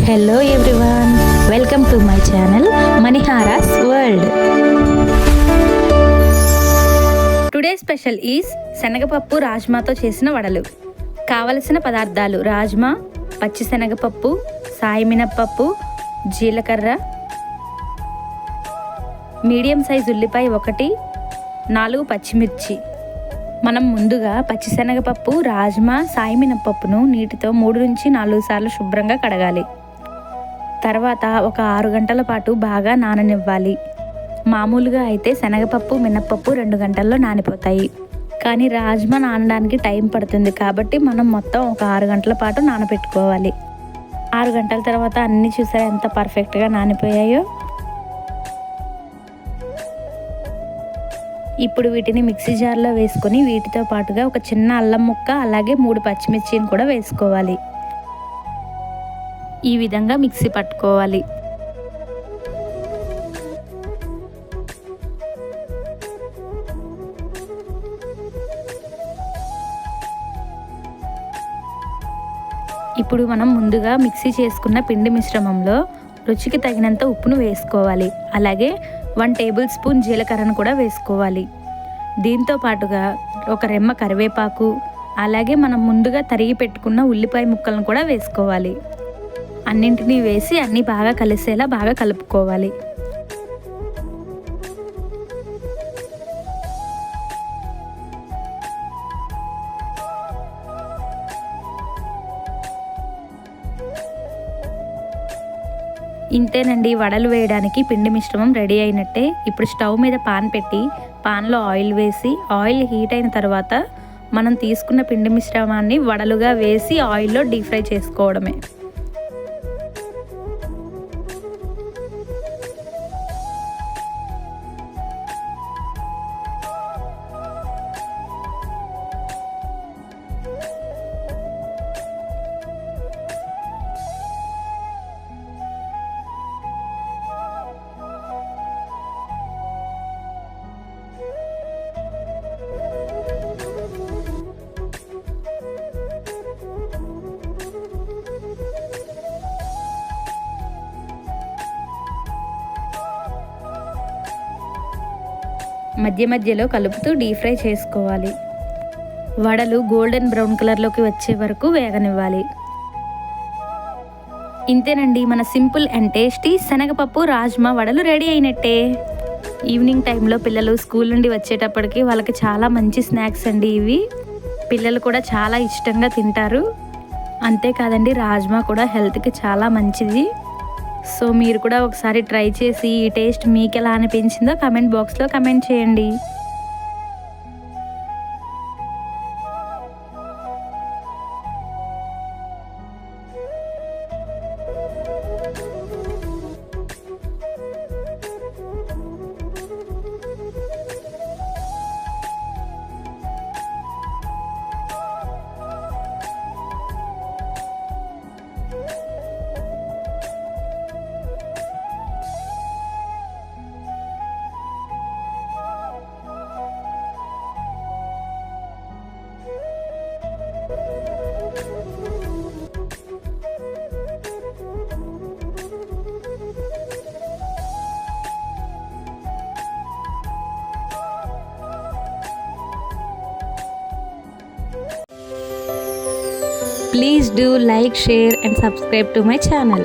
Hello everyone, welcome to my channel Manihara's World. Today special is శనగపప్పు రాజ్మాతో చేసిన వడలు. కావలసిన పదార్థాలు: రాజ్మా, పచ్చి శనగపప్పు, సాయి మినప్పప్పు, జీలకర్ర, మీడియం సైజ్ ఉల్లిపాయ 1, 4 పచ్చిమిర్చి. మనం ముందుగా పచ్చిశనగపప్పు, రాజ్మా, సాయి మినప్పప్పును నీటితో 3 నుంచి 4 సార్లు శుభ్రంగా కడగాలి. తర్వాత ఒక 6 గంటల పాటు బాగా నాననివ్వాలి. మామూలుగా అయితే శనగపప్పు, మినప్పప్పు 2 గంటల్లో నానిపోతాయి. కానీ రాజ్మా నానడానికి టైం పడుతుంది కాబట్టి మనం మొత్తం ఒక 6 గంటల పాటు నానబెట్టుకోవాలి. 6 గంటల తర్వాత అన్నీ చూసారా ఎంత పర్ఫెక్ట్గా నానిపోయాయో. ఇప్పుడు వీటిని మిక్సీ జార్లో వేసుకొని వీటితో పాటుగా ఒక చిన్న అల్లం ముక్క, అలాగే 3 పచ్చిమిర్చిని కూడా వేసుకోవాలి. ఈ విధంగా మిక్సీ పట్టుకోవాలి. ఇప్పుడు మనం ముందుగా మిక్సీ చేసుకున్న పిండి మిశ్రమంలో రుచికి తగినంత ఉప్పును వేసుకోవాలి. అలాగే 1 టేబుల్ స్పూన్ జీలకర్రను కూడా వేసుకోవాలి. దీంతో పాటుగా ఒక రెమ్మ కరివేపాకు, అలాగే మనం ముందుగా తరిగి పెట్టుకున్న ఉల్లిపాయ ముక్కలను కూడా వేసుకోవాలి. అన్నింటినీ వేసి అన్నీ బాగా కలిసేలా బాగా కలుపుకోవాలి. ఇంతేనండి, వడలు వేయడానికి పిండి మిశ్రమం రెడీ అయినట్టే. ఇప్పుడు స్టవ్ మీద పాన్ పెట్టి పాన్లో ఆయిల్ వేసి ఆయిల్ హీట్ అయిన తర్వాత మనం తీసుకున్న పిండి మిశ్రమాన్ని వడలుగా వేసి ఆయిల్లో డీప్ ఫ్రై చేసుకోవడమే. మధ్య మధ్యలో కలుపుతూ డీప్ ఫ్రై చేసుకోవాలి. వడలు గోల్డెన్ బ్రౌన్ కలర్లోకి వచ్చే వరకు వేగనివ్వాలి. ఇంతేనండి, మన సింపుల్ అండ్ టేస్టీ శనగపప్పు రాజ్మా వడలు రెడీ అయినట్టే. ఈవినింగ్ టైంలో పిల్లలు స్కూల్ నుండి వచ్చేటప్పటికి వాళ్ళకి చాలా మంచి స్నాక్స్ అండి ఇవి. పిల్లలు కూడా చాలా ఇష్టంగా తింటారు. అంతేకాదండి, రాజ్మా కూడా హెల్త్కి చాలా మంచిది. సో మీరు కూడా ఒకసారి ట్రై చేసి ఈ టేస్ట్ మీకు ఎలా అనిపించిందో కమెంట్ బాక్స్లో కమెంట్ చేయండి. Please do like, share and subscribe to my channel.